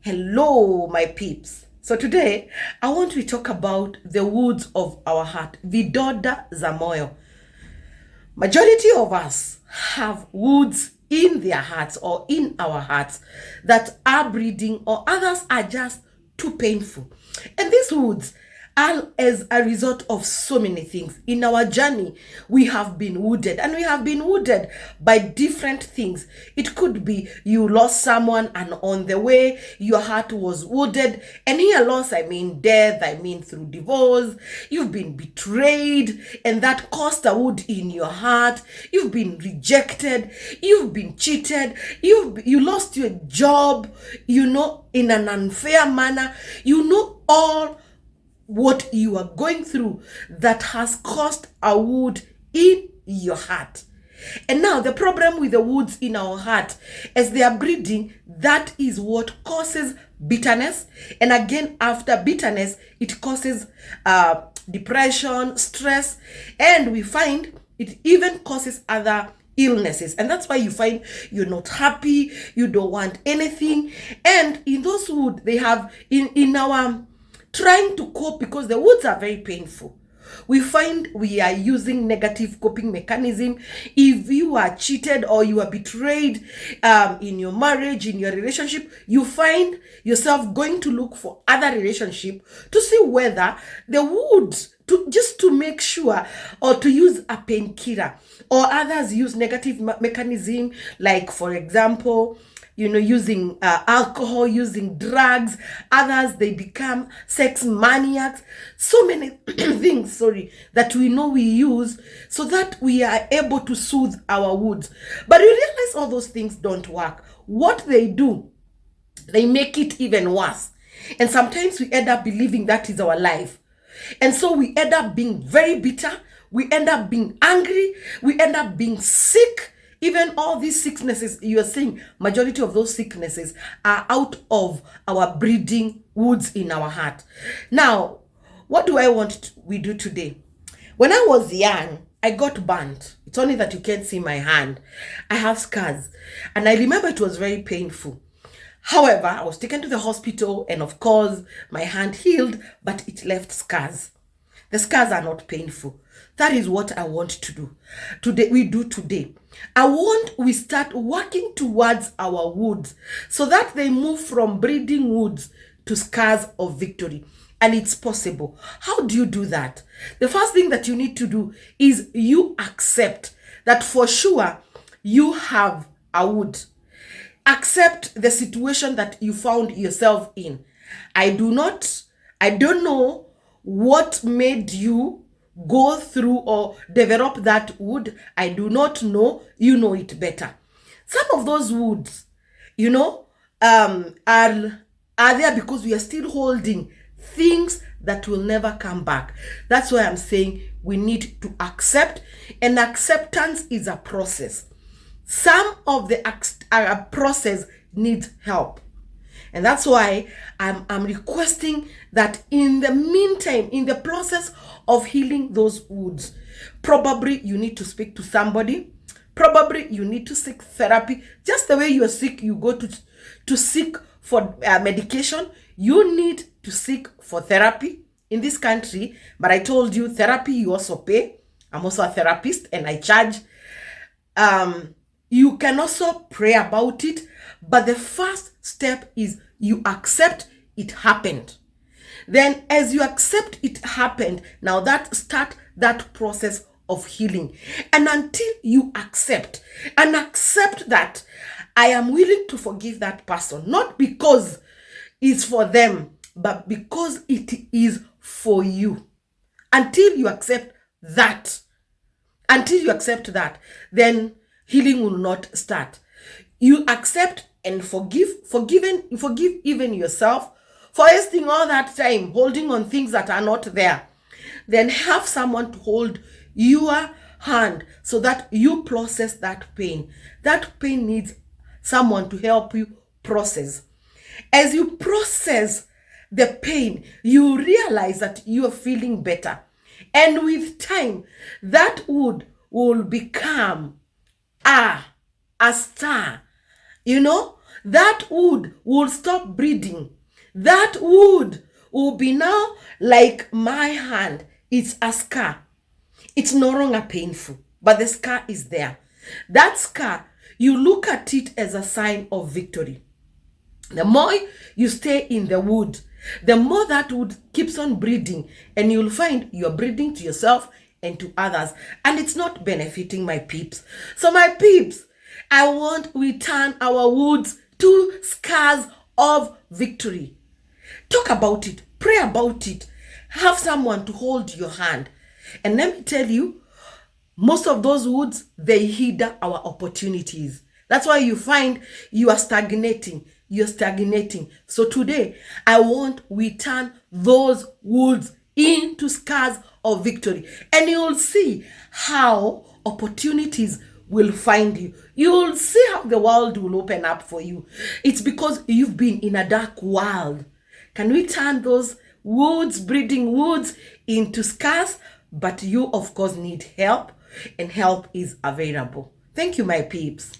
Hello, my peeps. So today, I want to talk about the woods of our heart, vidonda za moyo. Majority of us have woods in their hearts or in our hearts that are bleeding, or others are just too painful. And these woods are as a result of so many things. In our journey, we have been wounded, and we have been wounded by different things. It could be you lost someone, and on the way, your heart was wounded. And here, loss, I mean death, I mean through divorce. You've been betrayed, and that caused a wound in your heart. You've been rejected. You've been cheated. You lost your job, in an unfair manner. All what you are going through that has caused a wound in your heart. And now the problem with the wounds in our heart, as they are bleeding, that is what causes bitterness. And again, after bitterness, it causes depression, stress, and we find it even causes other illnesses. And that's why you find you're not happy, you don't want anything. And in those wounds, they have in our trying to cope, because the wounds are very painful, we find we are using negative coping mechanism. If you are cheated or you are betrayed in your marriage, in your relationship, you find yourself going to look for other relationship to see whether the wounds, to make sure, or to use a painkiller. Or others use negative mechanism, like, for example, using alcohol, using drugs. Others, they become sex maniacs. So many things, that we use so that we are able to soothe our wounds. But you realize all those things don't work. What they do, they make it even worse. And sometimes we end up believing that is our life. And so we end up being very bitter. We end up being angry. We end up being sick. Even all these sicknesses you are seeing, majority of those sicknesses are out of our breeding wounds in our heart. Now, what do I want we do today? When I was young, I got burnt. It's only that you can't see my hand. I have scars. And I remember it was very painful. However, I was taken to the hospital, and of course, my hand healed, but it left scars. The scars are not painful. That is what I want to do. Today. I want we start working towards our wounds so that they move from bleeding wounds to scars of victory. And it's possible. How do you do that? The first thing that you need to do is you accept that for sure you have a wound. Accept the situation that you found yourself in. I don't know what made you go through or develop that wound. I do not know. You know it better. Some of those wounds, are there because we are still holding things that will never come back. That's why I'm saying we need to accept, and acceptance is a process. Some of the process needs help. And that's why I'm requesting that in the meantime, in the process of healing those wounds, probably you need to speak to somebody. Probably you need to seek therapy. Just the way you are sick, you go to seek for medication. You need to seek for therapy in this country. But I told you, therapy, you also pay. I'm also a therapist, and I charge. You can also pray about it. But the first step is you accept it happened. Then as you accept it happened, now start that process of healing. And until you accept that I am willing to forgive that person, not because it's for them, but because it is for you. Until you accept that, then healing will not start. You accept and forgive even yourself for wasting all that time holding on things that are not there. Then have someone to hold your hand so that you process that pain. That pain needs someone to help you process. As you process the pain, you realize that you are feeling better. And with time, that wood will become a star. that wound will stop bleeding. That wound will be now like my hand. It's a scar. It's no longer painful, but the scar is there. That scar, you look at it as a sign of victory. The more you stay in the wood, the more that wood keeps on breeding, and you'll find you're breeding to yourself and to others, and it's not benefiting my peeps. So my peeps, I want we turn our woods to scars of victory. Talk about it, pray about it, have someone to hold your hand. And let me tell you, most of those woods, they hinder our opportunities. That's why you find you are stagnating. You're stagnating. So today, I want we turn those woods into scars of victory. And you'll see how opportunities will find you. You'll see how the world will open up for you. It's because you've been in a dark world. Can we turn those woods, breeding woods, into scars? But you, of course, need help, and help is available. Thank you, my peeps.